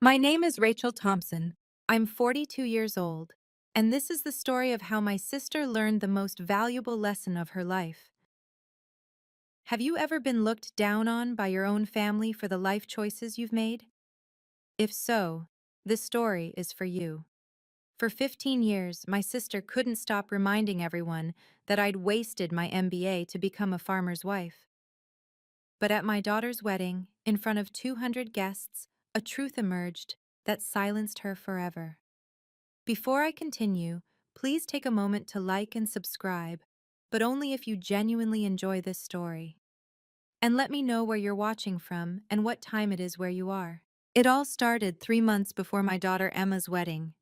My name is Rachel Thompson. I'm 42 years old, and this is the story of how my sister learned the most valuable lesson of her life. Have you ever been looked down on by your own family for the life choices you've made? If so, this story is for you. For 15 years, my sister couldn't stop reminding everyone that I'd wasted my MBA to become a farmer's wife. But at my daughter's wedding, in front of 200 guests, a truth emerged that silenced her forever. Before I continue, please take a moment to like and subscribe, but only if you genuinely enjoy this story. And let me know where you're watching from and what time it is where you are. It all started 3 months before my daughter Emma's wedding.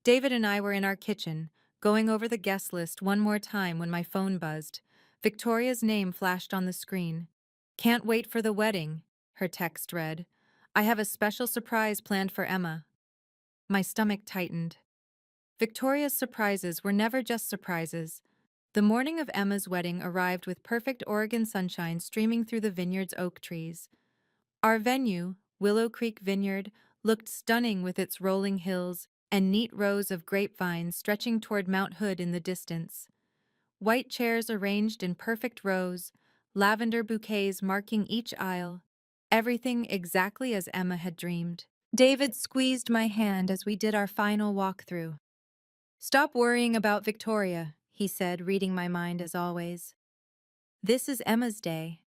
David and I were in our kitchen, going over the guest list one more time when my phone buzzed. Victoria's name flashed on the screen. "Can't wait for the wedding," her text read. "I have a special surprise planned for Emma." My stomach tightened. Victoria's surprises were never just surprises. The morning of Emma's wedding arrived with perfect Oregon sunshine streaming through the vineyard's oak trees. Our venue, Willow Creek Vineyard, looked stunning with its rolling hills and neat rows of grapevines stretching toward Mount Hood in the distance. White chairs arranged in perfect rows, lavender bouquets marking each aisle, everything exactly as Emma had dreamed. David squeezed my hand as we did our final walkthrough. "Stop worrying about Victoria," he said, reading my mind as always. "This is Emma's day."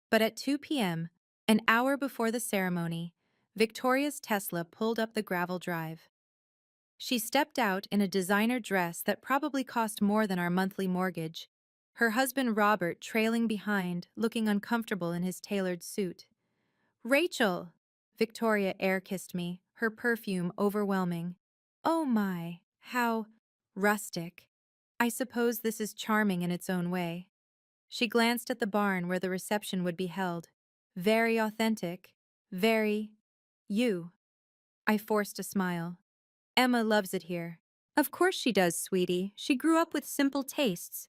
But at 2 p.m., an hour before the ceremony, Victoria's Tesla pulled up the gravel drive. She stepped out in a designer dress that probably cost more than our monthly mortgage, her husband Robert trailing behind, looking uncomfortable in his tailored suit. "Rachel!" Victoria air-kissed me, her perfume overwhelming. "Oh my, how rustic. I suppose this is charming in its own way." She glanced at the barn where the reception would be held. "Very authentic. Very you." I forced a smile. "Emma loves it here." "Of course she does, sweetie. She grew up with simple tastes."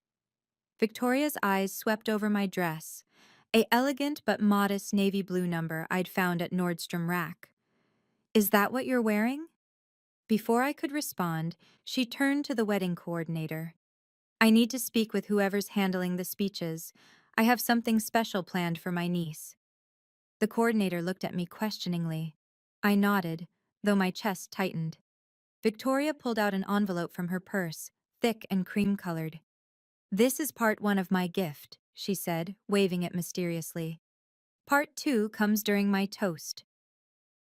Victoria's eyes swept over my dress, a elegant but modest navy blue number I'd found at Nordstrom Rack. "Is that what you're wearing?" Before I could respond, she turned to the wedding coordinator. "I need to speak with whoever's handling the speeches. I have something special planned for my niece." The coordinator looked at me questioningly. I nodded, though my chest tightened. Victoria pulled out an envelope from her purse, thick and cream-colored. "This is part one of my gift," she said, waving it mysteriously. "Part two comes during my toast."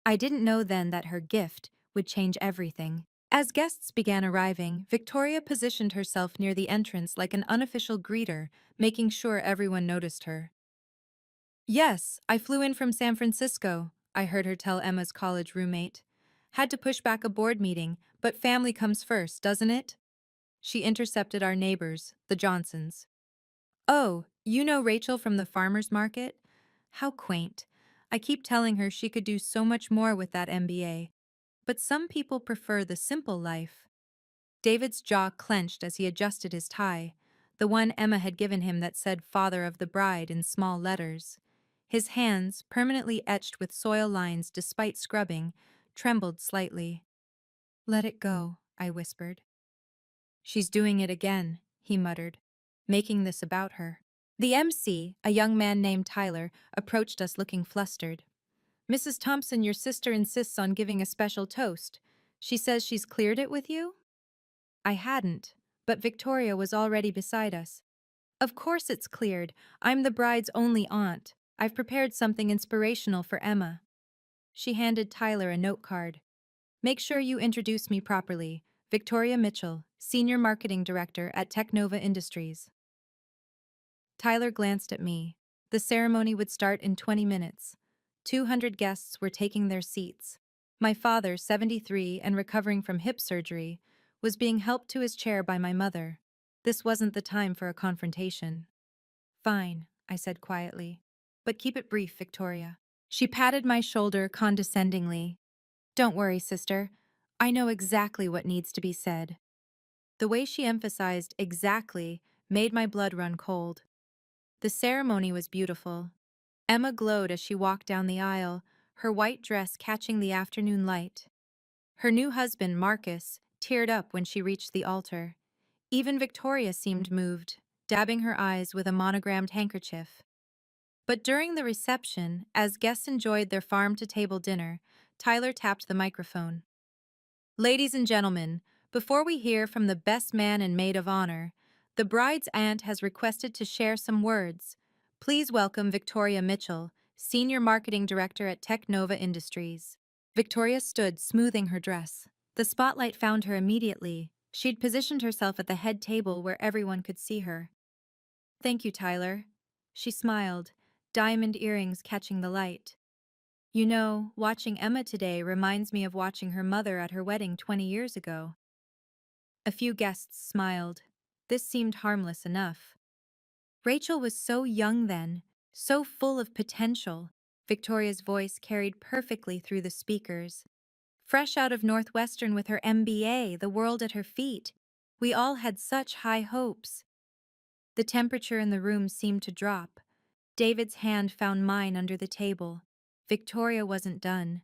I didn't know then that her gift would change everything. As guests began arriving, Victoria positioned herself near the entrance like an unofficial greeter, making sure everyone noticed her. "Yes, I flew in from San Francisco," I heard her tell Emma's college roommate. "Had to push back a board meeting, but family comes first, doesn't it?" She intercepted our neighbors, the Johnsons. "Oh, you know Rachel from the farmer's market?" How quaint. I keep telling her she could do so much more with that MBA. But some people prefer the simple life. David's jaw clenched as he adjusted his tie, the one Emma had given him that said "Father of the Bride" in small letters. His hands, permanently etched with soil lines despite scrubbing, trembled slightly. "Let it go," I whispered. "She's doing it again," he muttered, "making this about her." The MC, a young man named Tyler, approached us looking flustered. "Mrs. Thompson, your sister insists on giving a special toast. She says she's cleared it with you?" I hadn't, but Victoria was already beside us. "Of course it's cleared. I'm the bride's only aunt. I've prepared something inspirational for Emma." She handed Tyler a note card. "Make sure you introduce me properly. Victoria Mitchell, Senior Marketing Director at Technova Industries." Tyler glanced at me. The ceremony would start in 20 minutes. 200 guests were taking their seats. My father, 73 and recovering from hip surgery, was being helped to his chair by my mother. This wasn't the time for a confrontation. "Fine," I said quietly. "But keep it brief, Victoria." She patted my shoulder condescendingly. "Don't worry, sister. I know exactly what needs to be said." The way she emphasized "exactly" made my blood run cold. The ceremony was beautiful. Emma glowed as she walked down the aisle, her white dress catching the afternoon light. Her new husband, Marcus, teared up when she reached the altar. Even Victoria seemed moved, dabbing her eyes with a monogrammed handkerchief. But during the reception, as guests enjoyed their farm-to-table dinner, Tyler tapped the microphone. Ladies and gentlemen, before we hear from the best man and maid of honor, the bride's aunt has requested to share some words. Please welcome Victoria Mitchell, Senior Marketing Director at Technova Industries. Victoria stood, smoothing her dress. The spotlight found her immediately. She'd positioned herself at the head table where everyone could see her. Thank you, Tyler. She smiled, diamond earrings catching the light. You know, watching Emma today reminds me of watching her mother at her wedding 20 years ago. A few guests smiled. This seemed harmless enough. Rachel was so young then, so full of potential. Victoria's voice carried perfectly through the speakers. Fresh out of Northwestern with her MBA, the world at her feet. We all had such high hopes. The temperature in the room seemed to drop. David's hand found mine under the table. Victoria wasn't done.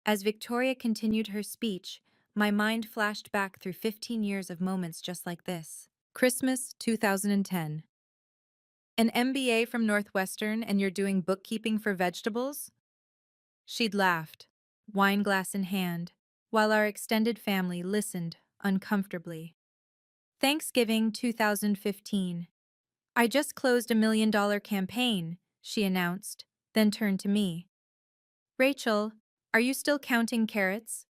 As Victoria continued her speech, my mind flashed back through 15 years of moments just like this. Christmas 2010. An MBA from Northwestern and you're doing bookkeeping for vegetables? She'd laughed, wine glass in hand, while our extended family listened uncomfortably. Thanksgiving 2015. I just closed $1 million campaign, she announced, then turned to me. Rachel, are you still counting carrots?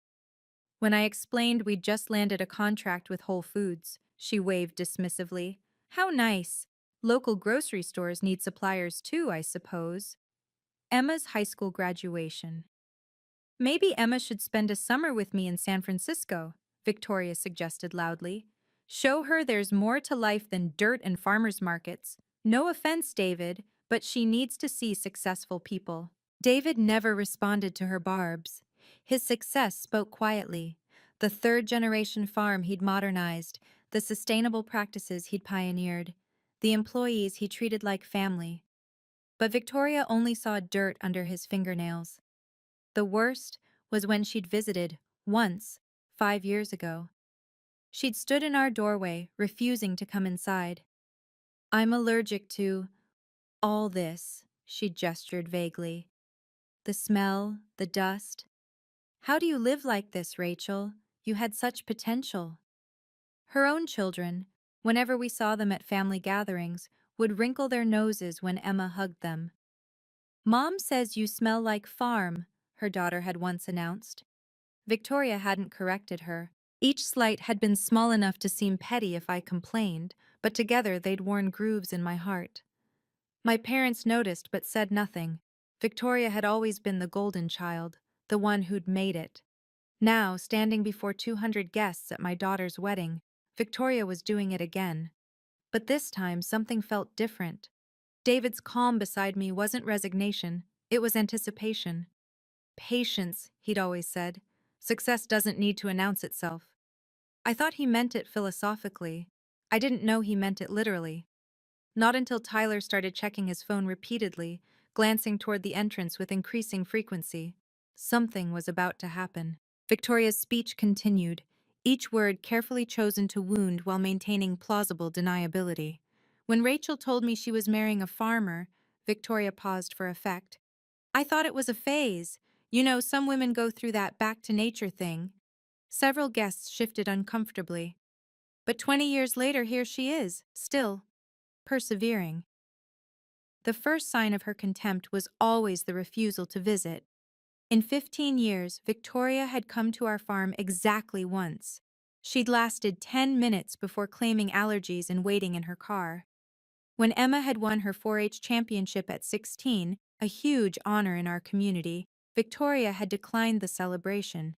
When I explained we'd just landed a contract with Whole Foods, she waved dismissively. How nice. Local grocery stores need suppliers too, I suppose. Emma's high school graduation. Maybe Emma should spend a summer with me in San Francisco, Victoria suggested loudly. Show her there's more to life than dirt and farmers markets. No offense, David, but she needs to see successful people. David never responded to her barbs. His success spoke quietly. The third-generation farm he'd modernized, the sustainable practices he'd pioneered, the employees he treated like family. But Victoria only saw dirt under his fingernails. The worst was when she'd visited, once, 5 years ago. She'd stood in our doorway, refusing to come inside. I'm allergic to all this, she gestured vaguely. The smell, the dust. How do you live like this, Rachel? You had such potential. Her own children, whenever we saw them at family gatherings, would wrinkle their noses when Emma hugged them. Mom says you smell like farm, her daughter had once announced. Victoria hadn't corrected her. Each slight had been small enough to seem petty if I complained, but together they'd worn grooves in my heart. My parents noticed but said nothing. Victoria had always been the golden child, the one who'd made it. Now, standing before 200 guests at my daughter's wedding, Victoria was doing it again. But this time, something felt different. David's calm beside me wasn't resignation, it was anticipation. Patience, he'd always said. Success doesn't need to announce itself. I thought he meant it philosophically. I didn't know he meant it literally. Not until Tyler started checking his phone repeatedly, glancing toward the entrance with increasing frequency. Something was about to happen. Victoria's speech continued, each word carefully chosen to wound while maintaining plausible deniability. When Rachel told me she was marrying a farmer, Victoria paused for effect. I thought it was a phase. You know, some women go through that back-to-nature thing. Several guests shifted uncomfortably. But 20 years later, here she is, still, persevering. The first sign of her contempt was always the refusal to visit. In 15 years, Victoria had come to our farm exactly once. She'd lasted 10 minutes before claiming allergies and waiting in her car. When Emma had won her 4-H championship at 16, a huge honor in our community, Victoria had declined the celebration.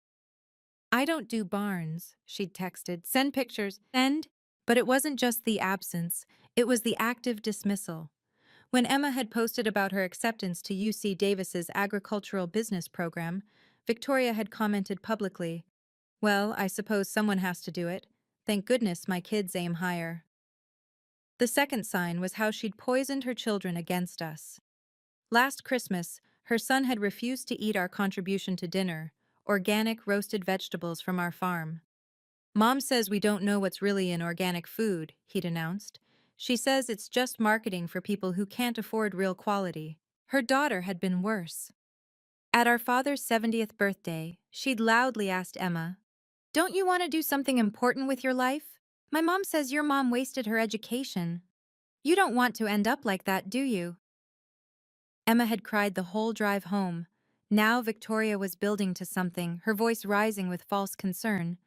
I don't do barns, she'd texted. Send pictures. Send? But it wasn't just the absence, it was the active dismissal. When Emma had posted about her acceptance to UC Davis's agricultural business program, Victoria had commented publicly, "Well, I suppose someone has to do it. Thank goodness my kids aim higher." The second sign was how she'd poisoned her children against us. Last Christmas, Her son had refused to eat our contribution to dinner, organic roasted vegetables from our farm. Mom says we don't know what's really in organic food, he'd announced. She says it's just marketing for people who can't afford real quality. Her daughter had been worse. At our father's 70th birthday, she'd loudly asked Emma, "Don't you want to do something important with your life? My mom says your mom wasted her education. You don't want to end up like that, do you?" Emma had cried the whole drive home. Now Victoria was building to something, her voice rising with false concern.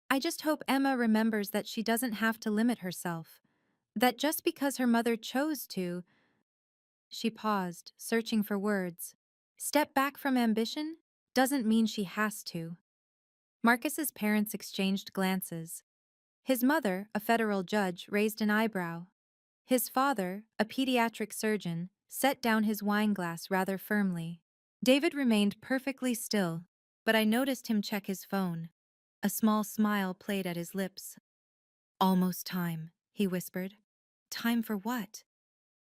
"I just hope Emma remembers that she doesn't have to limit herself. That just because her mother chose to—" She paused, searching for words. "Step back from ambition doesn't mean she has to." Marcus's parents exchanged glances. His mother, a federal judge, raised an eyebrow. His father, a pediatric surgeon, set down his wineglass rather firmly. David remained perfectly still, but I noticed him check his phone. A small smile played at his lips. "Almost time," he whispered. "Time for what?"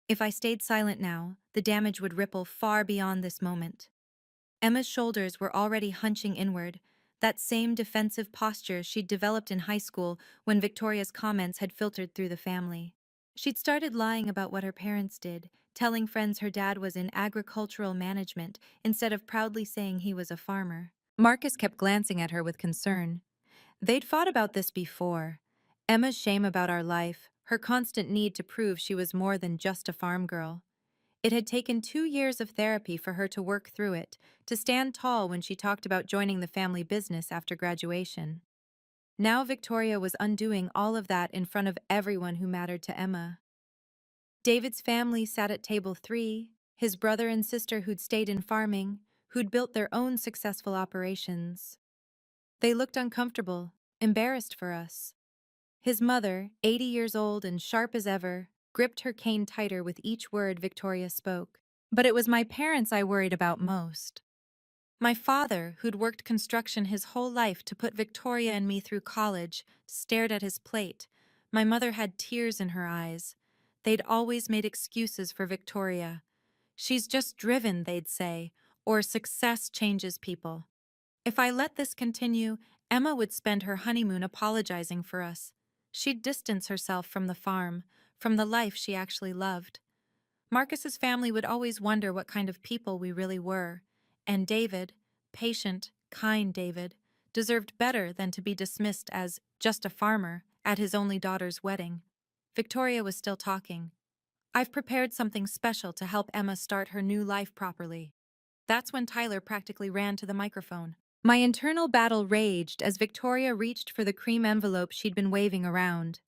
If I stayed silent now, the damage would ripple far beyond this moment. Emma's shoulders were already hunching inward, that same defensive posture she'd developed in high school when Victoria's comments had filtered through the family. She'd started lying about what her parents did, telling friends her dad was in agricultural management instead of proudly saying he was a farmer. Marcus kept glancing at her with concern. They'd fought about this before. Emma's shame about our life, her constant need to prove she was more than just a farm girl. It had taken 2 years of therapy for her to work through it, to stand tall when she talked about joining the family business after graduation. Now Victoria was undoing all of that in front of everyone who mattered to Emma. David's family sat at table 3, his brother and sister who'd stayed in farming, who'd built their own successful operations. They looked uncomfortable, embarrassed for us. His mother, 80 years old and sharp as ever, gripped her cane tighter with each word Victoria spoke. But it was my parents I worried about most. My father, who'd worked construction his whole life to put Victoria and me through college, stared at his plate. My mother had tears in her eyes. They'd always made excuses for Victoria. "She's just driven," they'd say, or "success changes people." If I let this continue, Emma would spend her honeymoon apologizing for us. She'd distance herself from the farm, from the life she actually loved. Marcus's family would always wonder what kind of people we really were. And David, patient, kind David, deserved better than to be dismissed as just a farmer at his only daughter's wedding. Victoria was still talking. "I've prepared something special to help Emma start her new life properly." That's when Tyler practically ran to the microphone. My internal battle raged as Victoria reached for the cream envelope she'd been waving around.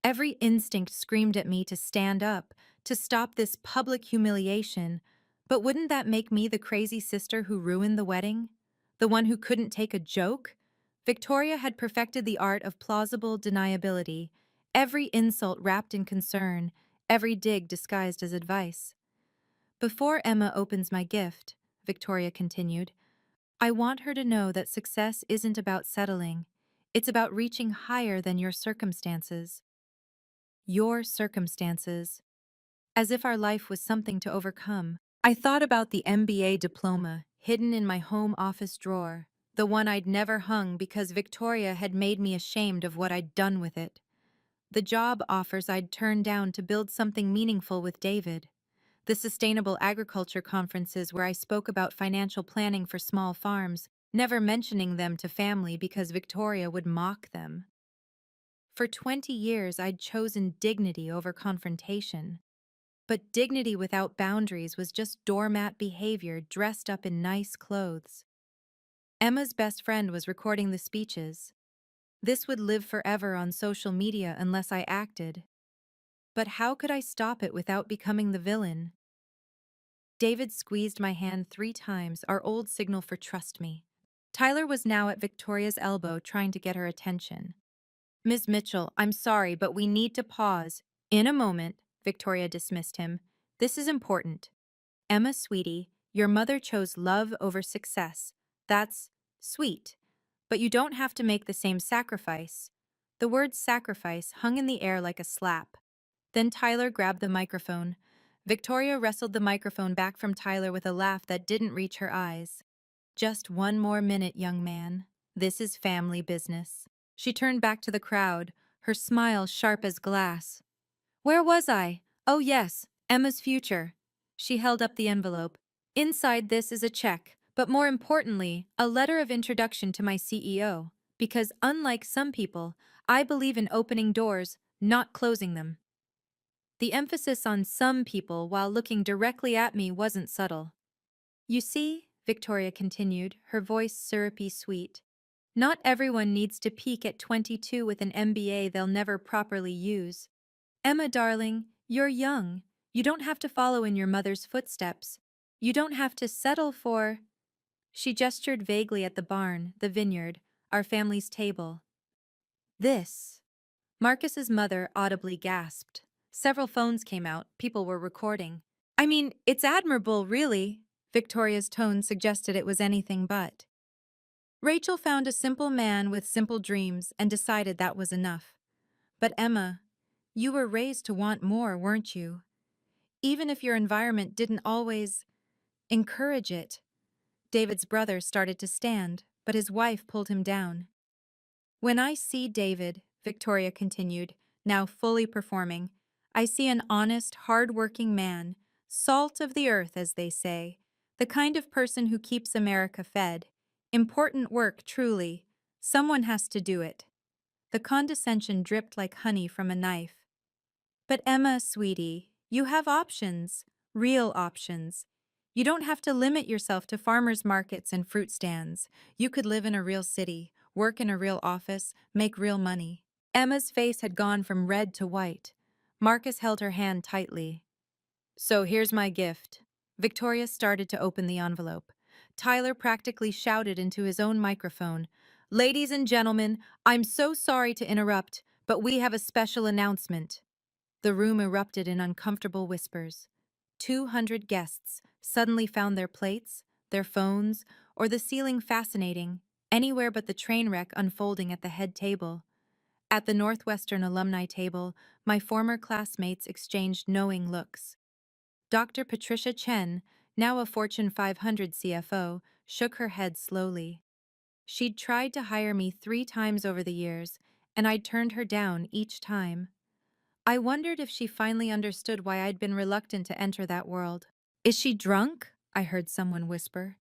Every instinct screamed at me to stand up, to stop this public humiliation. But wouldn't that make me the crazy sister who ruined the wedding? The one who couldn't take a joke? Victoria had perfected the art of plausible deniability, every insult wrapped in concern, every dig disguised as advice. "Before Emma opens my gift," Victoria continued, "I want her to know that success isn't about settling. It's about reaching higher than your circumstances." Your circumstances. As if our life was something to overcome. I thought about the MBA diploma hidden in my home office drawer, the one I'd never hung because Victoria had made me ashamed of what I'd done with it. The job offers I'd turned down to build something meaningful with David. The sustainable agriculture conferences where I spoke about financial planning for small farms, never mentioning them to family because Victoria would mock them. For 20 years, I'd chosen dignity over confrontation. But dignity without boundaries was just doormat behavior dressed up in nice clothes. Emma's best friend was recording the speeches. This would live forever on social media unless I acted. But how could I stop it without becoming the villain? David squeezed my hand 3 times, our old signal for trust me. Tyler was now at Victoria's elbow trying to get her attention. "Ms. Mitchell, I'm sorry, but we need to pause." "In a moment," Victoria dismissed him. "This is important. Emma, sweetie, your mother chose love over success. That's sweet. But you don't have to make the same sacrifice." The word sacrifice hung in the air like a slap. Then Tyler grabbed the microphone. Victoria wrestled the microphone back from Tyler with a laugh that didn't reach her eyes. Just one more minute, young man. This is family business. She turned back to the crowd, her smile sharp as glass. Where was I? Oh, yes, Emma's future. She held up the envelope. Inside this is a check, but more importantly, a letter of introduction to my CEO. Because unlike some people, I believe in opening doors, not closing them. The emphasis on some people while looking directly at me wasn't subtle. You see, Victoria continued, her voice syrupy sweet, not everyone needs to peak at 22 with an MBA they'll never properly use. Emma, darling, you're young. You don't have to follow in your mother's footsteps. You don't have to settle for… She gestured vaguely at the barn, the vineyard, our family's table. This. Marcus's mother audibly gasped. Several phones came out, people were recording. I mean, it's admirable, really. Victoria's tone suggested it was anything but. Rachel found a simple man with simple dreams and decided that was enough. But Emma, you were raised to want more, weren't you? Even if your environment didn't always encourage it. David's brother started to stand, but his wife pulled him down. When I see David, Victoria continued, now fully performing, I see an honest, hard-working man, salt of the earth, as they say, the kind of person who keeps America fed. Important work, truly. Someone has to do it. The condescension dripped like honey from a knife. But Emma, sweetie, you have options, real options. You don't have to limit yourself to farmers markets and fruit stands. You could live in a real city, work in a real office, make real money. Emma's face had gone from red to white. Marcus held her hand tightly. So here's my gift. Victoria started to open the envelope. Tyler practically shouted into his own microphone. Ladies and gentlemen, I'm so sorry to interrupt, but we have a special announcement. The room erupted in uncomfortable whispers. 200 guests suddenly found their plates, their phones, or the ceiling fascinating, anywhere but the train wreck unfolding at the head table. At the Northwestern alumni table, my former classmates exchanged knowing looks. Dr. Patricia Chen, now a Fortune 500 CFO, shook her head slowly. She'd tried to hire me 3 times over the years, and I'd turned her down each time. I wondered if she finally understood why I'd been reluctant to enter that world. Is she drunk? I heard someone whisper.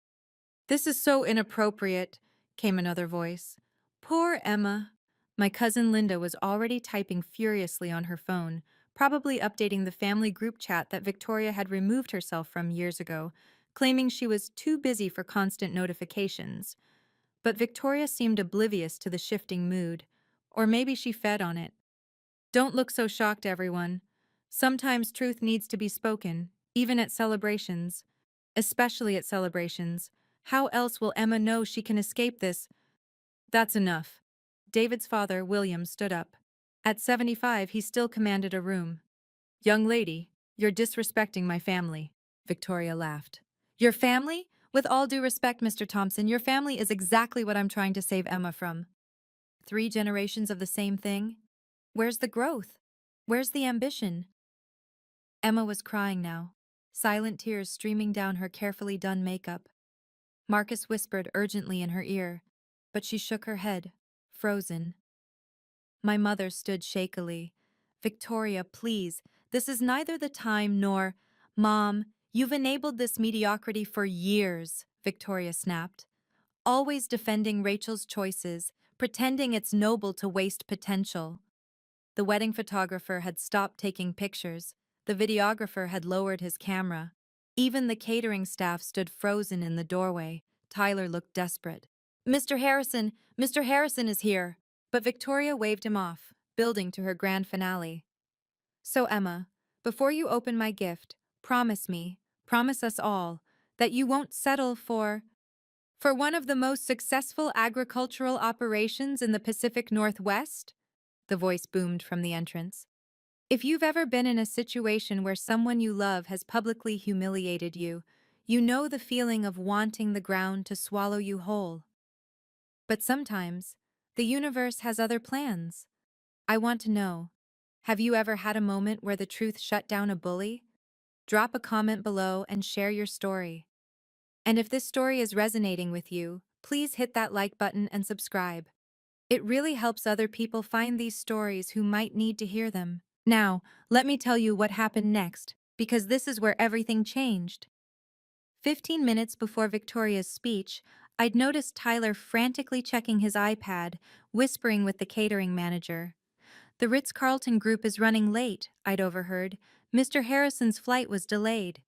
This is so inappropriate, came another voice. Poor Emma. My cousin Linda was already typing furiously on her phone, probably updating the family group chat that Victoria had removed herself from years ago, claiming she was too busy for constant notifications. But Victoria seemed oblivious to the shifting mood, or maybe she fed on it. Don't look so shocked, everyone. Sometimes truth needs to be spoken, even at celebrations. Especially at celebrations. How else will Emma know she can escape this? That's enough. David's father, William, stood up. At 75, he still commanded a room. Young lady, you're disrespecting my family. Victoria laughed. Your family? With all due respect, Mr. Thompson, your family is exactly what I'm trying to save Emma from. 3 generations of the same thing? Where's the growth? Where's the ambition? Emma was crying now, silent tears streaming down her carefully done makeup. Marcus whispered urgently in her ear, but she shook her head, frozen. My mother stood shakily. Victoria, please, this is neither the time nor… Mom, you've enabled this mediocrity for years, Victoria snapped. Always defending Rachel's choices, pretending it's noble to waste potential. The wedding photographer had stopped taking pictures. The videographer had lowered his camera. Even the catering staff stood frozen in the doorway. Tyler looked desperate. Mr. Harrison is here. But Victoria waved him off, building to her grand finale. So, Emma, before you open my gift, promise me, promise us all, that you won't settle for one of the most successful agricultural operations in the Pacific Northwest? The voice boomed from the entrance. If you've ever been in a situation where someone you love has publicly humiliated you, you know the feeling of wanting the ground to swallow you whole. But sometimes, the universe has other plans. I want to know, have you ever had a moment where the truth shut down a bully? Drop a comment below and share your story. And if this story is resonating with you, please hit that like button and subscribe. It really helps other people find these stories who might need to hear them. Now, let me tell you what happened next, because this is where everything changed. 15 minutes before Victoria's speech, I'd noticed Tyler frantically checking his iPad, whispering with the catering manager. "The Ritz-Carlton group is running late," I'd overheard. "Mr. Harrison's flight was delayed."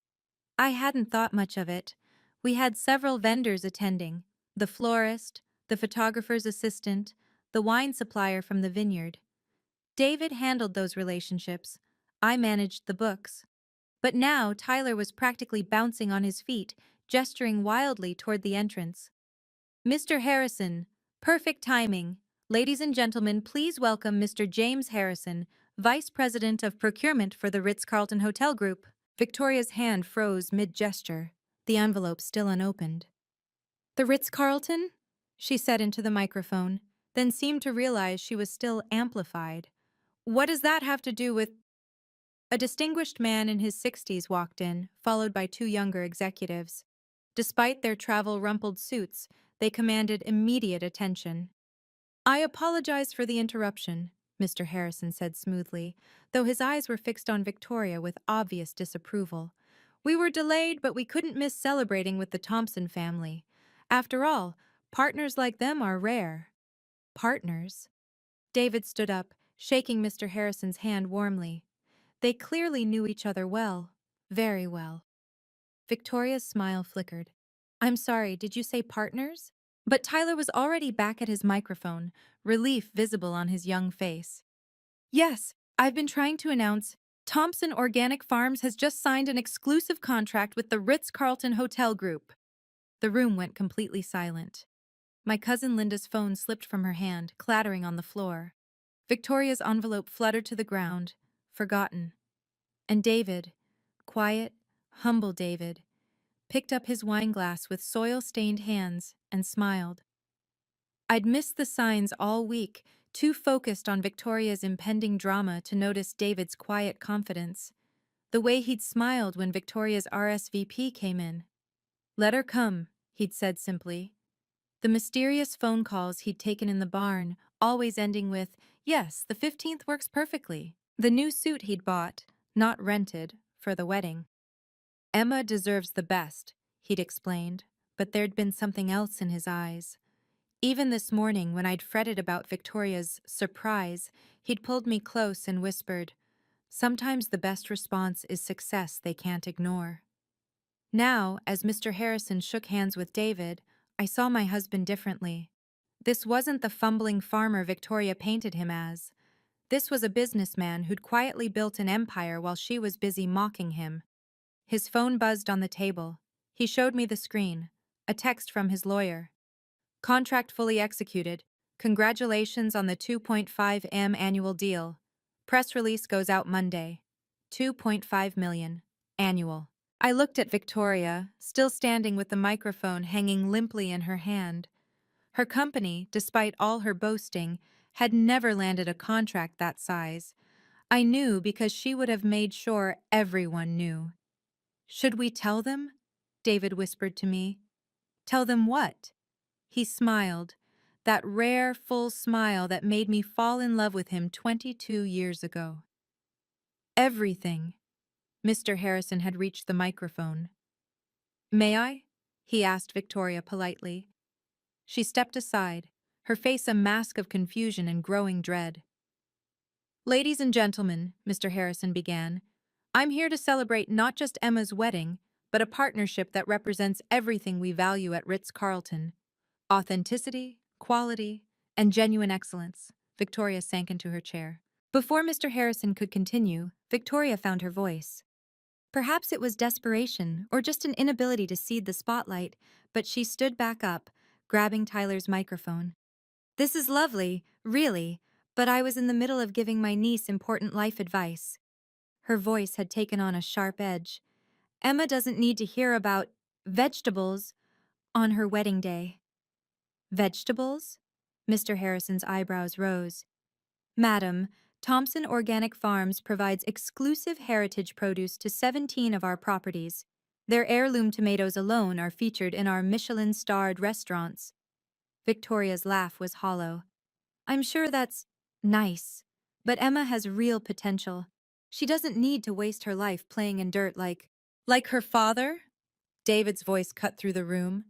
I hadn't thought much of it. We had several vendors attending: the florist, the photographer's assistant, the wine supplier from the vineyard. David handled those relationships. I managed the books. But now Tyler was practically bouncing on his feet, gesturing wildly toward the entrance. "Mr. Harrison, perfect timing. Ladies and gentlemen, please welcome Mr. James Harrison, Vice President of Procurement for the Ritz-Carlton Hotel Group." Victoria's hand froze mid-gesture, the envelope still unopened. "The Ritz-Carlton?" she said into the microphone, then seemed to realize she was still amplified. "What does that have to do with—" A distinguished man in his 60s walked in, followed by two younger executives. Despite their travel-rumpled suits, they commanded immediate attention. "I apologize for the interruption," Mr. Harrison said smoothly, though his eyes were fixed on Victoria with obvious disapproval. "We were delayed, but we couldn't miss celebrating with the Thompson family. After all, partners like them are rare." "Partners?" David stood up, shaking Mr. Harrison's hand warmly. They clearly knew each other well, very well. Victoria's smile flickered. "I'm sorry, did you say partners?" But Tyler was already back at his microphone, relief visible on his young face. "Yes, I've been trying to announce Thompson Organic Farms has just signed an exclusive contract with the Ritz-Carlton Hotel Group." The room went completely silent. My cousin Linda's phone slipped from her hand, clattering on the floor. Victoria's envelope fluttered to the ground, forgotten. And David, quiet, humble David, picked up his wineglass with soil-stained hands and smiled. I'd missed the signs all week, too focused on Victoria's impending drama to notice David's quiet confidence. The way he'd smiled when Victoria's RSVP came in. "Let her come," he'd said simply. The mysterious phone calls he'd taken in the barn, always ending with, "Yes, the 15th works perfectly." The new suit he'd bought, not rented, for the wedding. "Emma deserves the best," he'd explained, but there'd been something else in his eyes. Even this morning, when I'd fretted about Victoria's surprise, he'd pulled me close and whispered, "Sometimes the best response is success they can't ignore." Now, as Mr. Harrison shook hands with David, I saw my husband differently. This wasn't the fumbling farmer Victoria painted him as. This was a businessman who'd quietly built an empire while she was busy mocking him. His phone buzzed on the table. He showed me the screen. A text from his lawyer. "Contract fully executed. Congratulations on the 2.5 M annual deal. Press release goes out Monday. 2.5 million. Annual." I looked at Victoria, still standing with the microphone hanging limply in her hand. Her company, despite all her boasting, had never landed a contract that size. I knew because she would have made sure everyone knew. "Should we tell them?" David whispered to me. "Tell them what?" He smiled, that rare, full smile that made me fall in love with him 22 years ago. "Everything." Mr. Harrison had reached the microphone. "May I?" he asked Victoria politely. She stepped aside, her face a mask of confusion and growing dread. "Ladies and gentlemen," Mr. Harrison began, "I'm here to celebrate not just Emma's wedding, but a partnership that represents everything we value at Ritz-Carlton. Authenticity, quality, and genuine excellence." Victoria sank into her chair. Before Mr. Harrison could continue, Victoria found her voice. Perhaps it was desperation or just an inability to cede the spotlight, but she stood back up, grabbing Tyler's microphone. "This is lovely, really, but I was in the middle of giving my niece important life advice." Her voice had taken on a sharp edge. "Emma doesn't need to hear about vegetables on her wedding day." "Vegetables?" Mr. Harrison's eyebrows rose. "Madam, Thompson Organic Farms provides exclusive heritage produce to 17 of our properties. Their heirloom tomatoes alone are featured in our Michelin-starred restaurants. Victoria's laugh was hollow. I'm sure that's nice, but Emma has real potential. She doesn't need to waste her life playing in dirt like her father? David's voice cut through the room.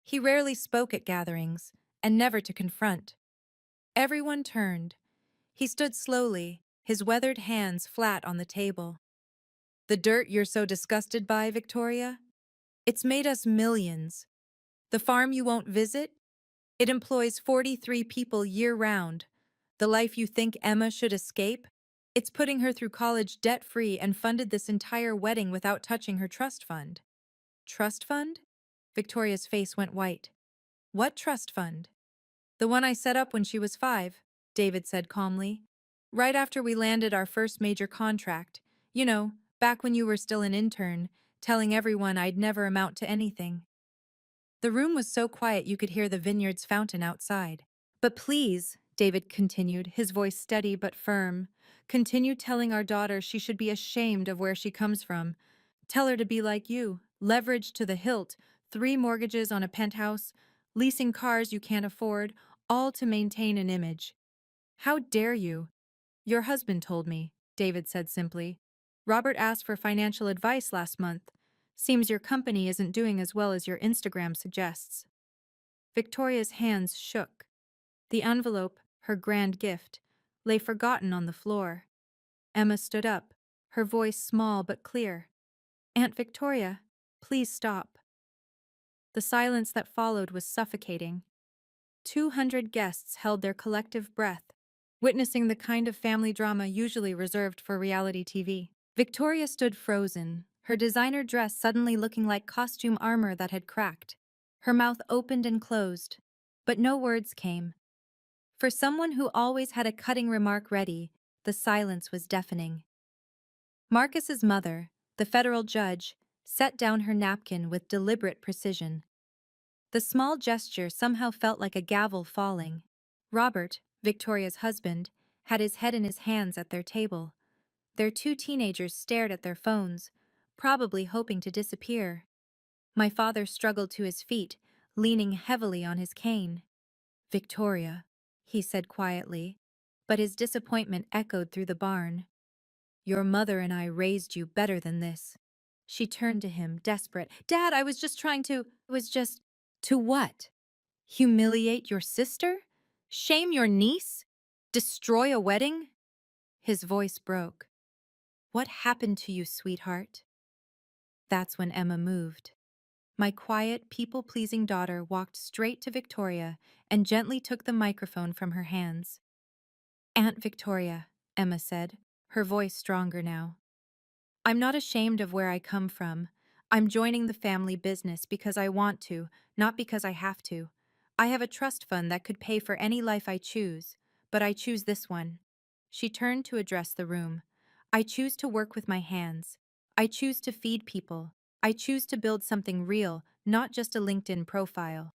He rarely spoke at gatherings, and never to confront. Everyone turned. He stood slowly, his weathered hands flat on the table. The dirt you're so disgusted by, Victoria? It's made us millions. The farm you won't visit? It employs 43 people year-round. The life you think Emma should escape? It's putting her through college debt-free and funded this entire wedding without touching her trust fund. Trust fund? Victoria's face went white. What trust fund? The one I set up when she was 5, David said calmly. Right after we landed our first major contract. You know, back when you were still an intern, telling everyone I'd never amount to anything. The room was so quiet you could hear the vineyard's fountain outside. But please, David continued, his voice steady but firm, continue telling our daughter she should be ashamed of where she comes from. Tell her to be like you, leveraged to the hilt, 3 mortgages on a penthouse, leasing cars you can't afford, all to maintain an image. How dare you? Your husband told me, David said simply. Robert asked for financial advice last month. Seems your company isn't doing as well as your Instagram suggests. Victoria's hands shook. The envelope, her grand gift, lay forgotten on the floor. Emma stood up, her voice small but clear. Aunt Victoria, please stop. The silence that followed was suffocating. 200 guests held their collective breath, witnessing the kind of family drama usually reserved for reality TV. Victoria stood frozen, her designer dress suddenly looking like costume armor that had cracked. Her mouth opened and closed, but no words came. For someone who always had a cutting remark ready, the silence was deafening. Marcus's mother, the federal judge, set down her napkin with deliberate precision. The small gesture somehow felt like a gavel falling. Robert, Victoria's husband, had his head in his hands at their table. Their 2 teenagers stared at their phones, probably hoping to disappear. My father struggled to his feet, leaning heavily on his cane. Victoria, he said quietly, but his disappointment echoed through the barn. Your mother and I raised you better than this. She turned to him, desperate. Dad, I was just trying to... To what? Humiliate your sister? Shame your niece? Destroy a wedding? His voice broke. What happened to you, sweetheart? That's when Emma moved. My quiet, people-pleasing daughter walked straight to Victoria and gently took the microphone from her hands. Aunt Victoria, Emma said, her voice stronger now. I'm not ashamed of where I come from. I'm joining the family business because I want to, not because I have to. I have a trust fund that could pay for any life I choose, but I choose this one. She turned to address the room. I choose to work with my hands. I choose to feed people. I choose to build something real, not just a LinkedIn profile.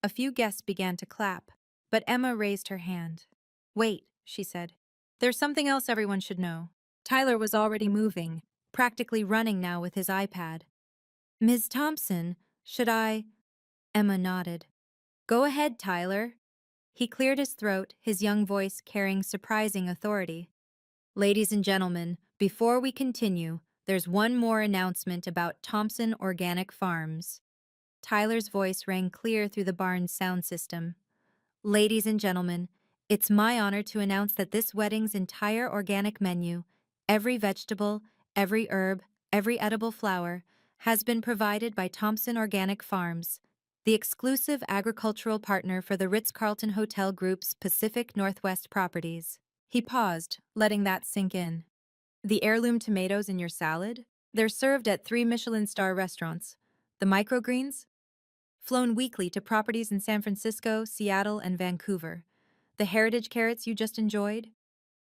A few guests began to clap, but Emma raised her hand. Wait, she said. There's something else everyone should know. Tyler was already moving, practically running now with his iPad. Ms. Thompson, should I? Emma nodded. Go ahead, Tyler. He cleared his throat, his young voice carrying surprising authority. Ladies and gentlemen, before we continue, there's one more announcement about Thompson Organic Farms. Tyler's voice rang clear through the barn's sound system. Ladies and gentlemen, it's my honor to announce that this wedding's entire organic menu, every vegetable, every herb, every edible flower, has been provided by Thompson Organic Farms, the exclusive agricultural partner for the Ritz-Carlton Hotel Group's Pacific Northwest properties. He paused, letting that sink in. The heirloom tomatoes in your salad? They're served at 3 Michelin-star restaurants. The microgreens? Flown weekly to properties in San Francisco, Seattle, and Vancouver. The heritage carrots you just enjoyed?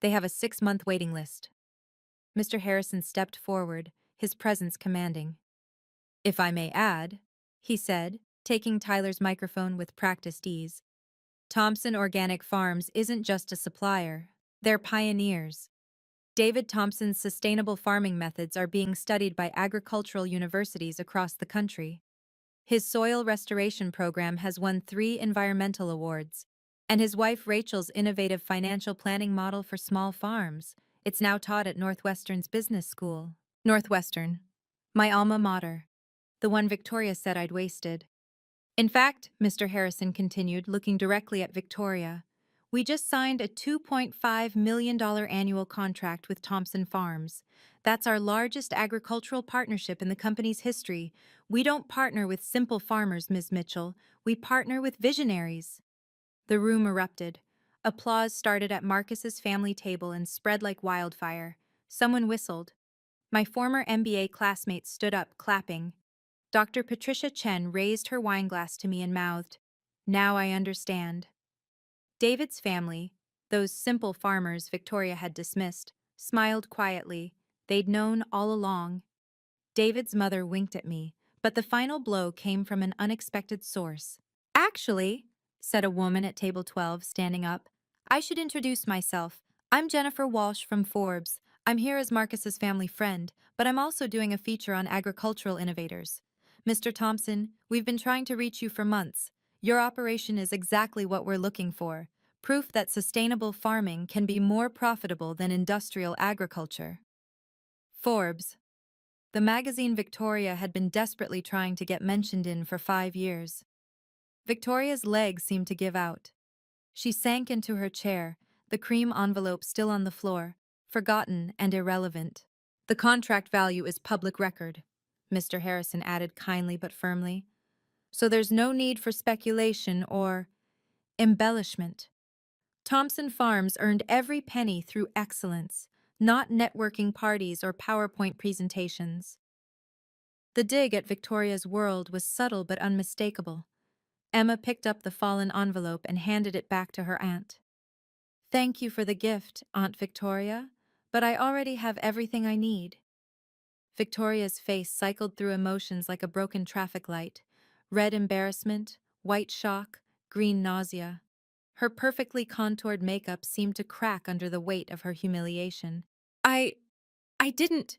They have a 6-month waiting list. Mr. Harrison stepped forward, his presence commanding. If I may add, he said, taking Tyler's microphone with practiced ease, Thompson Organic Farms isn't just a supplier. They're pioneers. David Thompson's sustainable farming methods are being studied by agricultural universities across the country. His soil restoration program has won 3 environmental awards, and his wife Rachel's innovative financial planning model for small farms. It's now taught at Northwestern's business school. Northwestern, my alma mater, the one Victoria said I'd wasted. In fact, Mr. Harrison continued, looking directly at Victoria, we just signed a $2.5 million annual contract with Thompson Farms. That's our largest agricultural partnership in the company's history. We don't partner with simple farmers, Ms. Mitchell. We partner with visionaries. The room erupted. Applause started at Marcus's family table and spread like wildfire. Someone whistled. My former MBA classmate stood up, clapping. Dr. Patricia Chen raised her wineglass to me and mouthed, now I understand. David's family, those simple farmers Victoria had dismissed, smiled quietly. They'd known all along. David's mother winked at me, but the final blow came from an unexpected source. Actually, said a woman at table 12, standing up, I should introduce myself. I'm Jennifer Walsh from Forbes. I'm here as Marcus's family friend, but I'm also doing a feature on agricultural innovators. Mr. Thompson, we've been trying to reach you for months. Your operation is exactly what we're looking for. Proof that sustainable farming can be more profitable than industrial agriculture. Forbes. The magazine Victoria had been desperately trying to get mentioned in for 5 years. Victoria's legs seemed to give out. She sank into her chair, the cream envelope still on the floor, forgotten and irrelevant. The contract value is public record, Mr. Harrison added kindly but firmly. So there's no need for speculation or embellishment. Thompson Farms earned every penny through excellence, not networking parties or PowerPoint presentations. The dig at Victoria's world was subtle but unmistakable. Emma picked up the fallen envelope and handed it back to her aunt. Thank you for the gift, Aunt Victoria, but I already have everything I need. Victoria's face cycled through emotions like a broken traffic light. Red embarrassment, white shock, green nausea. Her perfectly contoured makeup seemed to crack under the weight of her humiliation. I didn't,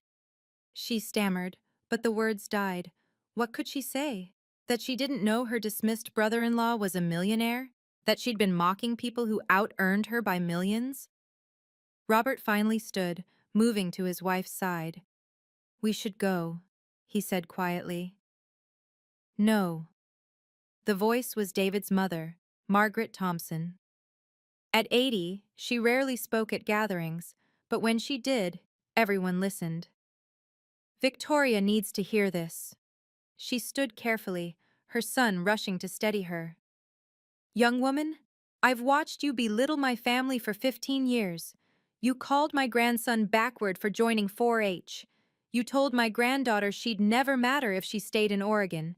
she stammered, but the words died. What could she say? That she didn't know her dismissed brother-in-law was a millionaire? That she'd been mocking people who out-earned her by millions? Robert finally stood, moving to his wife's side. We should go, he said quietly. No. The voice was David's mother, Margaret Thompson. At 80, she rarely spoke at gatherings, but when she did, everyone listened. Victoria needs to hear this. She stood carefully, her son rushing to steady her. Young woman, I've watched you belittle my family for 15 years. You called my grandson backward for joining 4-H. You told my granddaughter she'd never matter if she stayed in Oregon.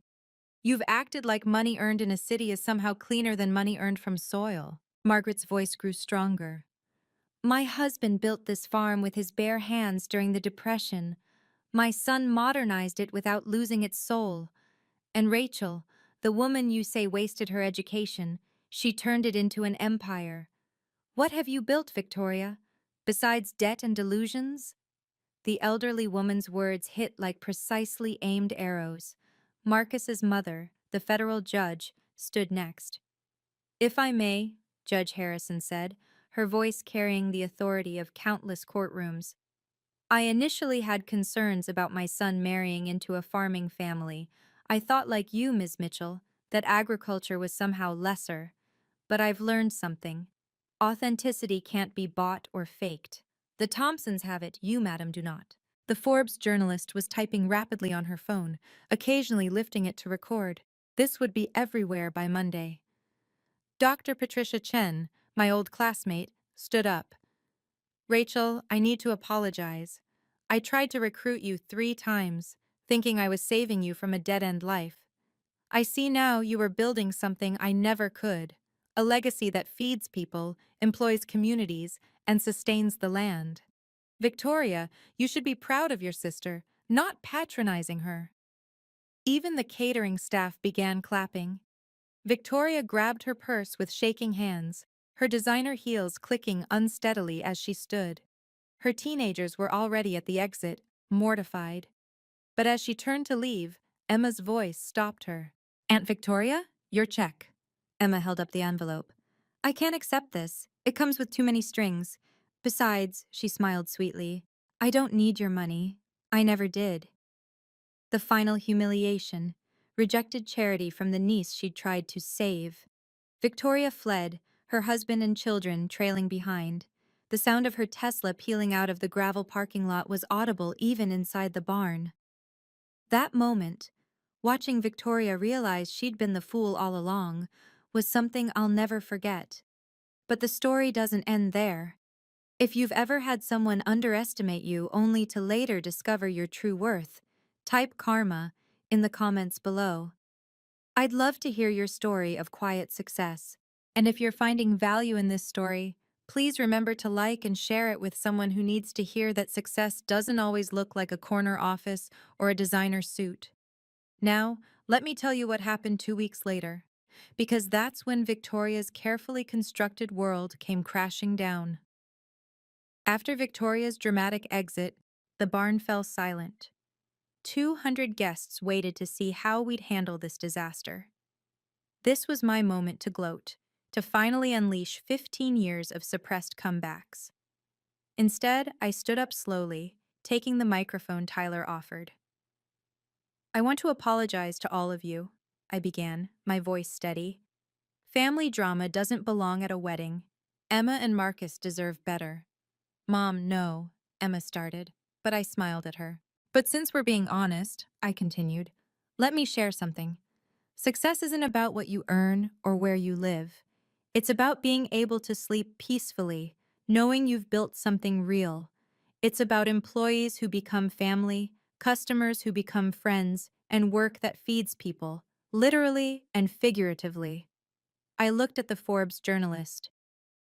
You've acted like money earned in a city is somehow cleaner than money earned from soil. Margaret's voice grew stronger. My husband built this farm with his bare hands during the Depression. My son modernized it without losing its soul. And Rachel, the woman you say wasted her education, she turned it into an empire. What have you built, Victoria? Besides debt and delusions? The elderly woman's words hit like precisely aimed arrows. Marcus's mother, the federal judge, stood next. If I may, Judge Harrison said, her voice carrying the authority of countless courtrooms. I initially had concerns about my son marrying into a farming family. I thought like you, Ms. Mitchell, that agriculture was somehow lesser. But I've learned something. Authenticity can't be bought or faked. The Thompsons have it, you, madam, do not. The Forbes journalist was typing rapidly on her phone, occasionally lifting it to record. This would be everywhere by Monday. Dr. Patricia Chen, my old classmate, stood up. Rachel, I need to apologize. I tried to recruit you 3 times, thinking I was saving you from a dead-end life. I see now you are building something I never could, a legacy that feeds people, employs communities, and sustains the land. Victoria, you should be proud of your sister, not patronizing her. Even the catering staff began clapping. Victoria grabbed her purse with shaking hands. her designer heels clicking unsteadily as she stood. Her teenagers were already at the exit, mortified. But as she turned to leave, Emma's voice stopped her. Aunt Victoria, your check. Emma held up the envelope. I can't accept this. It comes with too many strings. Besides, she smiled sweetly, I don't need your money. I never did. The final humiliation. Rejected charity from the niece she'd tried to save. Victoria fled, her husband and children trailing behind. The sound of her Tesla peeling out of the gravel parking lot was audible even inside the barn. That moment, watching Victoria realize she'd been the fool all along, was something I'll never forget. But the story doesn't end there. If you've ever had someone underestimate you only to later discover your true worth, type karma in the comments below. I'd love to hear your story of quiet success. And if you're finding value in this story, please remember to like and share it with someone who needs to hear that success doesn't always look like a corner office or a designer suit. Now, let me tell you what happened 2 weeks later, because that's when Victoria's carefully constructed world came crashing down. After Victoria's dramatic exit, the barn fell silent. 200 guests waited to see how we'd handle this disaster. This was my moment to gloat, to finally unleash 15 years of suppressed comebacks. Instead, I stood up slowly, taking the microphone Tyler offered. I want to apologize to all of you, I began, my voice steady. Family drama doesn't belong at a wedding. Emma and Marcus deserve better. Mom, no, Emma started, but I smiled at her. But since we're being honest, I continued, let me share something. Success isn't about what you earn or where you live. It's about being able to sleep peacefully, knowing you've built something real. It's about employees who become family, customers who become friends, and work that feeds people, literally and figuratively. I looked at the Forbes journalist.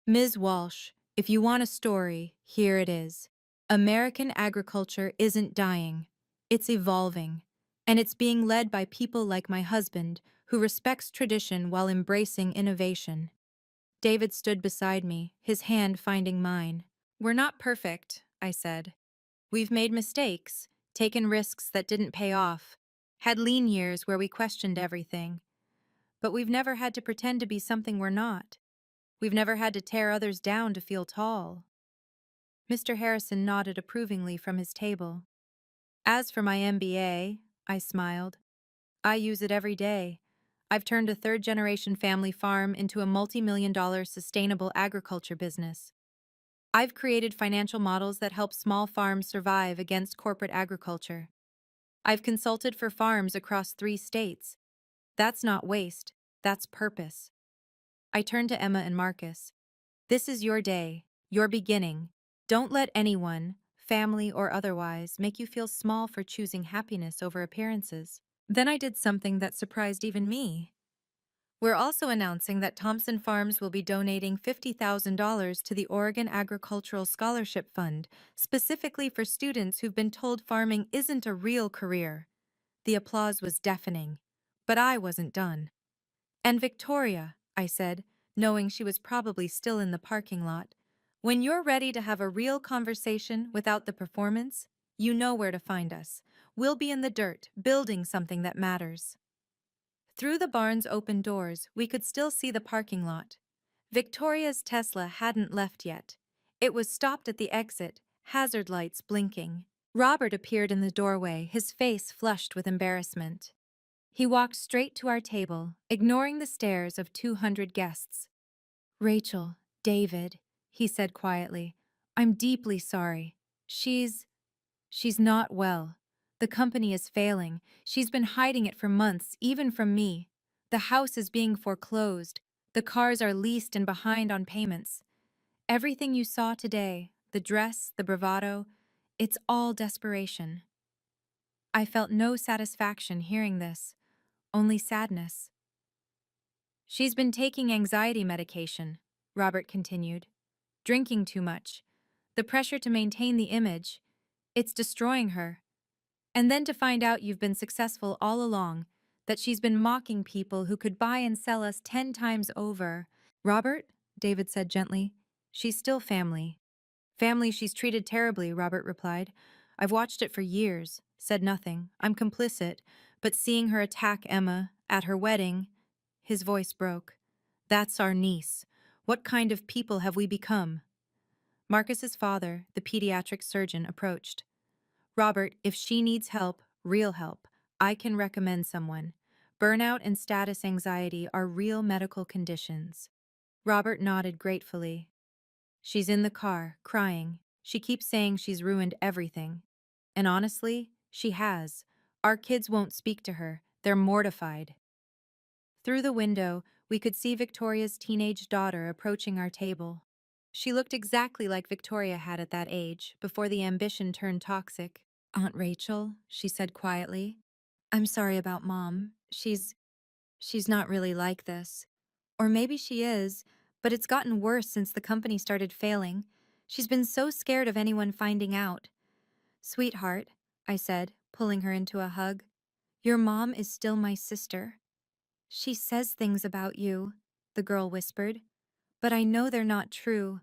Ms. Walsh, if you want a story, here it is. American agriculture isn't dying. It's evolving. And it's being led by people like my husband, who respects tradition while embracing innovation. David stood beside me, his hand finding mine. We're not perfect, I said. We've made mistakes, taken risks that didn't pay off, had lean years where we questioned everything. But we've never had to pretend to be something we're not. We've never had to tear others down to feel tall. Mr. Harrison nodded approvingly from his table. As for my MBA, I smiled. I use it every day. I've turned a third-generation family farm into a multi-million-dollar sustainable agriculture business. I've created financial models that help small farms survive against corporate agriculture. I've consulted for farms across 3 states. That's not waste, that's purpose. I turned to Emma and Marcus. This is your day, your beginning. Don't let anyone, family or otherwise, make you feel small for choosing happiness over appearances. Then I did something that surprised even me. We're also announcing that Thompson Farms will be donating $50,000 to the Oregon Agricultural Scholarship Fund, specifically for students who've been told farming isn't a real career. The applause was deafening, but I wasn't done. And Victoria, I said, knowing she was probably still in the parking lot, when you're ready to have a real conversation without the performance, you know where to find us. We'll be in the dirt, building something that matters. Through the barn's open doors, we could still see the parking lot. Victoria's Tesla hadn't left yet. It was stopped at the exit, hazard lights blinking. Robert appeared in the doorway, his face flushed with embarrassment. He walked straight to our table, ignoring the stares of 200 guests. Rachel, David, he said quietly, I'm deeply sorry. She's not well. The company is failing. She's been hiding it for months, even from me. The house is being foreclosed. The cars are leased and behind on payments. Everything you saw today, the dress, the bravado, it's all desperation. I felt no satisfaction hearing this, only sadness. She's been taking anxiety medication, Robert continued. Drinking too much. The pressure to maintain the image, it's destroying her. And then to find out you've been successful all along, that she's been mocking people who could buy and sell us 10 times over. Robert, David said gently. She's still family. Family she's treated terribly, Robert replied. I've watched it for years, said nothing. I'm complicit, but seeing her attack Emma at her wedding, his voice broke. That's our niece. What kind of people have we become? Marcus's father, the pediatric surgeon, approached. Robert, if she needs help, real help, I can recommend someone. Burnout and status anxiety are real medical conditions. Robert nodded gratefully. She's in the car, crying. She keeps saying she's ruined everything. And honestly, she has. Our kids won't speak to her. They're mortified. Through the window, we could see Victoria's teenage daughter approaching our table. She looked exactly like Victoria had at that age, before the ambition turned toxic. Aunt Rachel, she said quietly, I'm sorry about Mom. She's not really like this. Or maybe she is, but it's gotten worse since the company started failing. She's been so scared of anyone finding out. Sweetheart, I said, pulling her into a hug, your mom is still my sister. She says things about you, the girl whispered, but I know they're not true.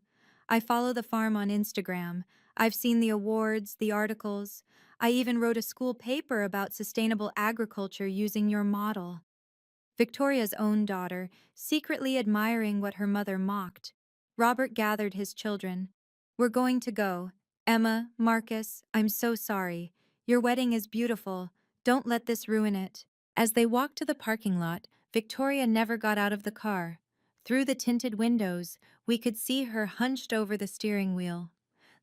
I follow the farm on Instagram. I've seen the awards, the articles. I even wrote a school paper about sustainable agriculture using your model. Victoria's own daughter, secretly admiring what her mother mocked. Robert gathered his children. We're going to go. Emma, Marcus, I'm so sorry. Your wedding is beautiful. Don't let this ruin it. As they walked to the parking lot, Victoria never got out of the car. Through the tinted windows, we could see her hunched over the steering wheel.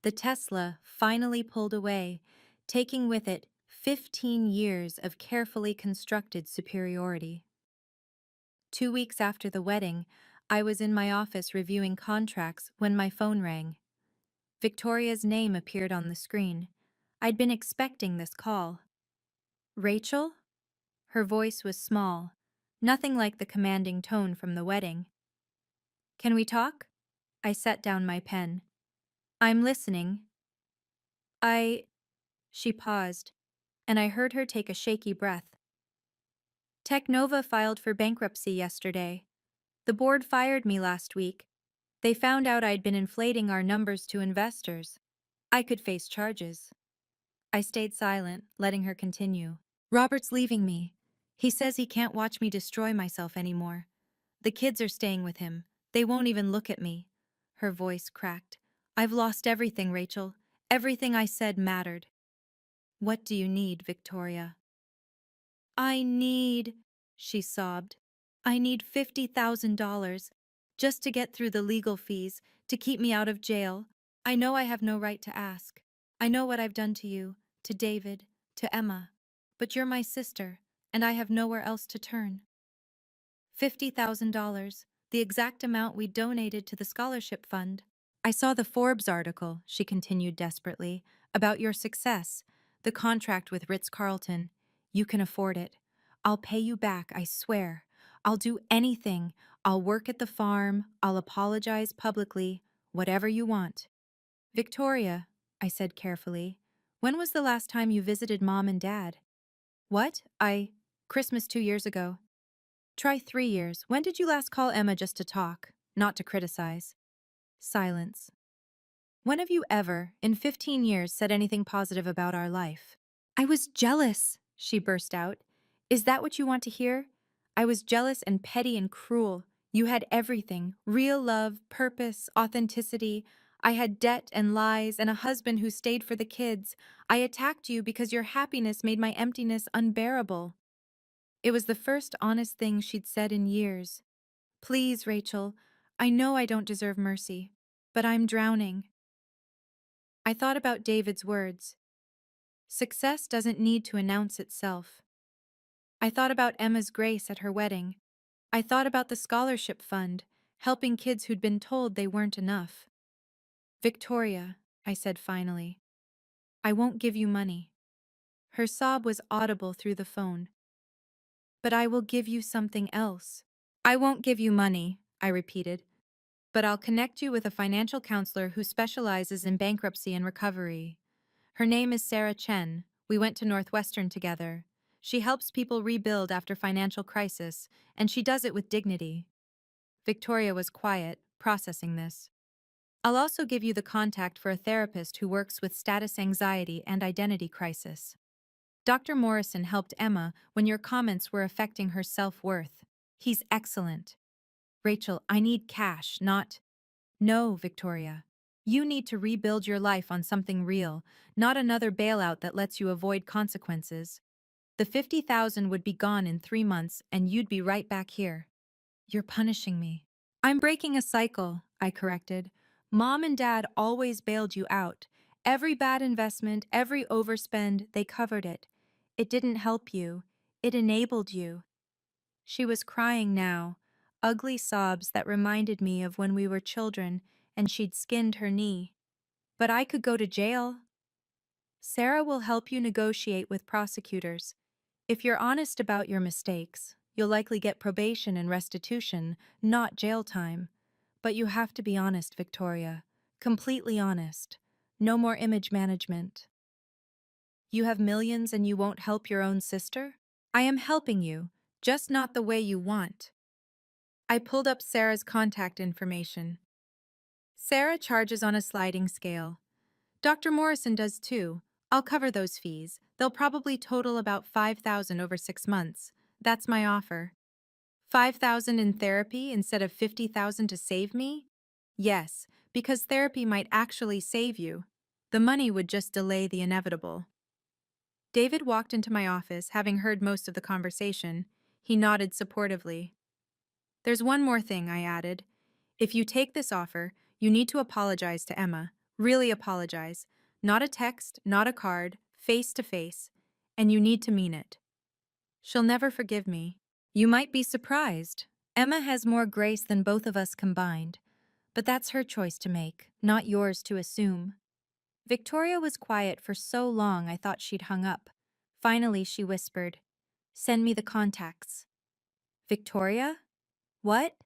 The Tesla finally pulled away, taking with it 15 years of carefully constructed superiority. 2 weeks after the wedding, I was in my office reviewing contracts when my phone rang. Victoria's name appeared on the screen. I'd been expecting this call. Rachel? Her voice was small, nothing like the commanding tone from the wedding. Can we talk? I set down my pen. I'm listening. She paused, and I heard her take a shaky breath. Technova filed for bankruptcy yesterday. The board fired me last week. They found out I'd been inflating our numbers to investors. I could face charges. I stayed silent, letting her continue. Robert's leaving me. He says he can't watch me destroy myself anymore. The kids are staying with him. They won't even look at me. Her voice cracked. I've lost everything, Rachel. Everything I said mattered. What do you need, Victoria? I need, she sobbed. I need $50,000 just to get through the legal fees, to keep me out of jail. I know I have no right to ask. I know what I've done to you, to David, to Emma. But you're my sister, and I have nowhere else to turn. $50,000, the exact amount we donated to the scholarship fund. I saw the Forbes article, she continued desperately, about your success, the contract with Ritz-Carlton. You can afford it. I'll pay you back, I swear. I'll do anything. I'll work at the farm. I'll apologize publicly. Whatever you want. Victoria, I said carefully, when was the last time you visited Mom and Dad? What? Christmas 2 years ago. Try 3 years. When did you last call Emma just to talk, not to criticize? Silence. When have you ever, in 15 years, said anything positive about our life? I was jealous, she burst out. Is that what you want to hear? I was jealous and petty and cruel. You had everything, real love, purpose, authenticity. I had debt and lies and a husband who stayed for the kids. I attacked you because your happiness made my emptiness unbearable. It was the first honest thing she'd said in years. Please, Rachel, I know I don't deserve mercy, but I'm drowning. I thought about David's words. Success doesn't need to announce itself. I thought about Emma's grace at her wedding. I thought about the scholarship fund, helping kids who'd been told they weren't enough. Victoria, I said finally, I won't give you money. Her sob was audible through the phone. But I will give you something else. I won't give you money, I repeated, but I'll connect you with a financial counselor who specializes in bankruptcy and recovery. Her name is Sarah Chen. We went to Northwestern together. She helps people rebuild after financial crisis, and she does it with dignity. Victoria was quiet, processing this. I'll also give you the contact for a therapist who works with status anxiety and identity crisis. Dr. Morrison helped Emma when your comments were affecting her self-worth. He's excellent. Rachel, I need cash, not... No, Victoria. You need to rebuild your life on something real, not another bailout that lets you avoid consequences. The 50,000 would be gone in 3 months and you'd be right back here. You're punishing me. I'm breaking a cycle, I corrected. Mom and Dad always bailed you out. Every bad investment, every overspend, they covered it. It didn't help you. It enabled you. She was crying now, ugly sobs that reminded me of when we were children and she'd skinned her knee. But I could go to jail. Sarah will help you negotiate with prosecutors. If you're honest about your mistakes, you'll likely get probation and restitution, not jail time. But you have to be honest, Victoria. Completely honest. No more image management. You have millions and you won't help your own sister? I am helping you, just not the way you want. I pulled up Sarah's contact information. Sarah charges on a sliding scale. Dr. Morrison does too. I'll cover those fees. They'll probably total about 5,000 over 6 months. That's my offer. 5,000 in therapy instead of 50,000 to save me? Yes, because therapy might actually save you. The money would just delay the inevitable. David walked into my office, having heard most of the conversation. He nodded supportively. There's one more thing, I added. If you take this offer, you need to apologize to Emma. Really apologize. Not a text, not a card, face to face. And you need to mean it. She'll never forgive me. You might be surprised. Emma has more grace than both of us combined. But that's her choice to make, not yours to assume. Victoria was quiet for so long I thought she'd hung up. Finally, she whispered, "Send me the contacts." Victoria? What?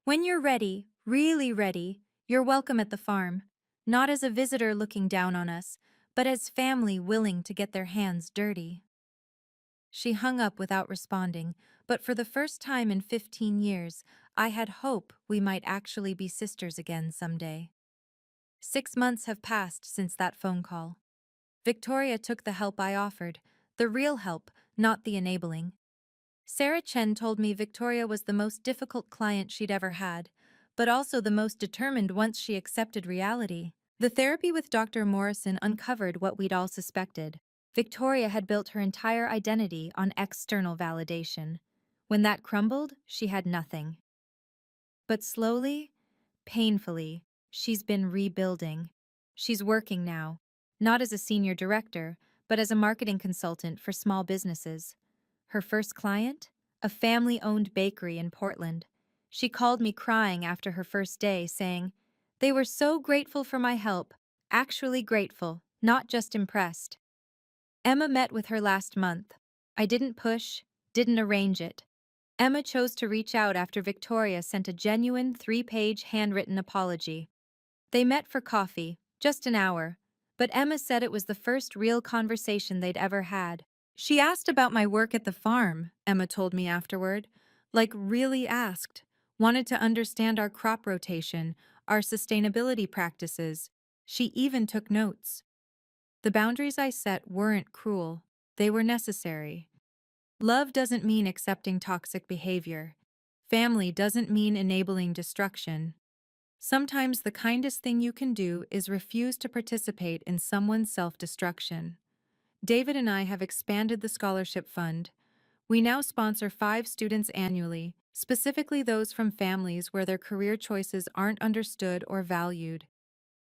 When you're ready, really ready, you're welcome at the farm. Not as a visitor looking down on us, but as family willing to get their hands dirty. She hung up without responding, but for the first time in 15 years, I had hope we might actually be sisters again someday. 6 months have passed since that phone call. Victoria took the help I offered, the real help, not the enabling. Sarah Chen told me Victoria was the most difficult client she'd ever had, but also the most determined once she accepted reality. The therapy with Dr. Morrison uncovered what we'd all suspected. Victoria had built her entire identity on external validation. When that crumbled, she had nothing. But slowly, painfully, she's been rebuilding. She's working now, not as a senior director, but as a marketing consultant for small businesses. Her first client? A family-owned bakery in Portland. She called me crying after her first day, saying, "They were so grateful for my help, actually grateful, not just impressed." Emma met with her last month. I didn't push, didn't arrange it. Emma chose to reach out after Victoria sent a genuine 3-page handwritten apology. They met for coffee, just an hour, but Emma said it was the first real conversation they'd ever had. She asked about my work at the farm, Emma told me afterward. Like, really asked. Wanted to understand our crop rotation, our sustainability practices. She even took notes. The boundaries I set weren't cruel. They were necessary. Love doesn't mean accepting toxic behavior. Family doesn't mean enabling destruction. Sometimes the kindest thing you can do is refuse to participate in someone's self-destruction. David and I have expanded the scholarship fund. We now sponsor 5 students annually, specifically those from families where their career choices aren't understood or valued.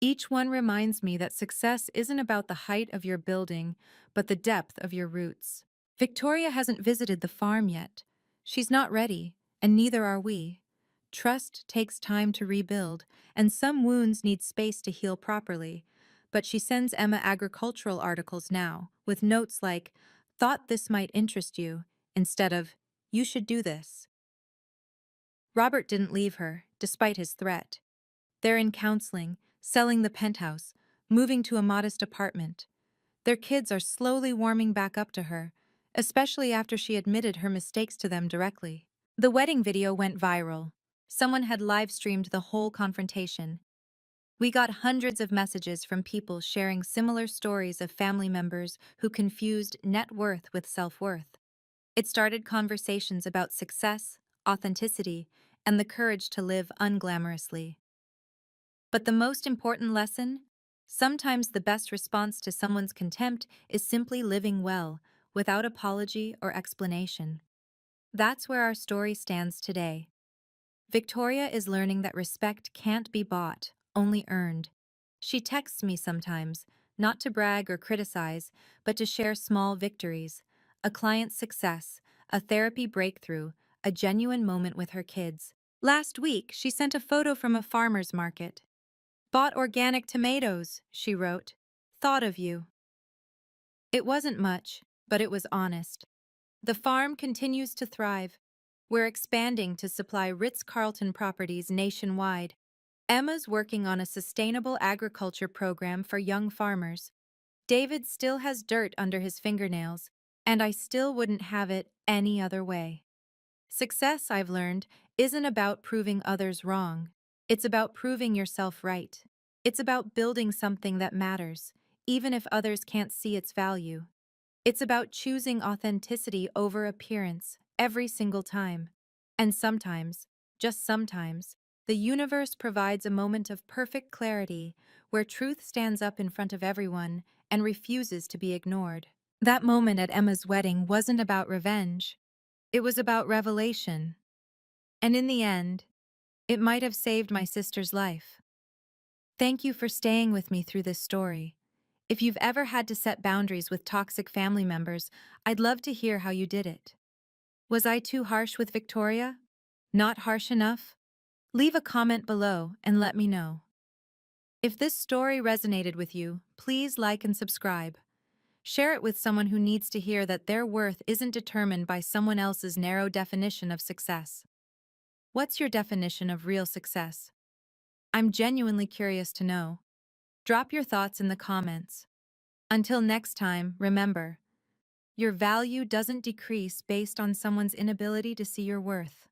Each one reminds me that success isn't about the height of your building, but the depth of your roots. Victoria hasn't visited the farm yet. She's not ready, and neither are we. Trust takes time to rebuild, and some wounds need space to heal properly. But she sends Emma agricultural articles now, with notes like, "Thought this might interest you," instead of, "You should do this." Robert didn't leave her, despite his threat. They're in counseling, selling the penthouse, moving to a modest apartment. Their kids are slowly warming back up to her, especially after she admitted her mistakes to them directly. The wedding video went viral. Someone had live streamed the whole confrontation. We got hundreds of messages from people sharing similar stories of family members who confused net worth with self-worth. It started conversations about success, authenticity, and the courage to live unglamorously. But the most important lesson? Sometimes the best response to someone's contempt is simply living well, without apology or explanation. That's where our story stands today. Victoria is learning that respect can't be bought, only earned. She texts me sometimes, not to brag or criticize, but to share small victories, a client's success, a therapy breakthrough, a genuine moment with her kids. Last week, she sent a photo from a farmer's market. Bought organic tomatoes, she wrote. Thought of you. It wasn't much, but it was honest. The farm continues to thrive. We're expanding to supply Ritz-Carlton properties nationwide. Emma's working on a sustainable agriculture program for young farmers. David still has dirt under his fingernails, and I still wouldn't have it any other way. Success, I've learned, isn't about proving others wrong. It's about proving yourself right. It's about building something that matters, even if others can't see its value. It's about choosing authenticity over appearance every single time. And sometimes, just sometimes, the universe provides a moment of perfect clarity where truth stands up in front of everyone and refuses to be ignored. That moment at Emma's wedding wasn't about revenge. It was about revelation. And in the end, it might have saved my sister's life. Thank you for staying with me through this story. If you've ever had to set boundaries with toxic family members, I'd love to hear how you did it. Was I too harsh with Victoria? Not harsh enough? Leave a comment below and let me know. If this story resonated with you, please like and subscribe. Share it with someone who needs to hear that their worth isn't determined by someone else's narrow definition of success. What's your definition of real success? I'm genuinely curious to know. Drop your thoughts in the comments. Until next time, remember, your value doesn't decrease based on someone's inability to see your worth.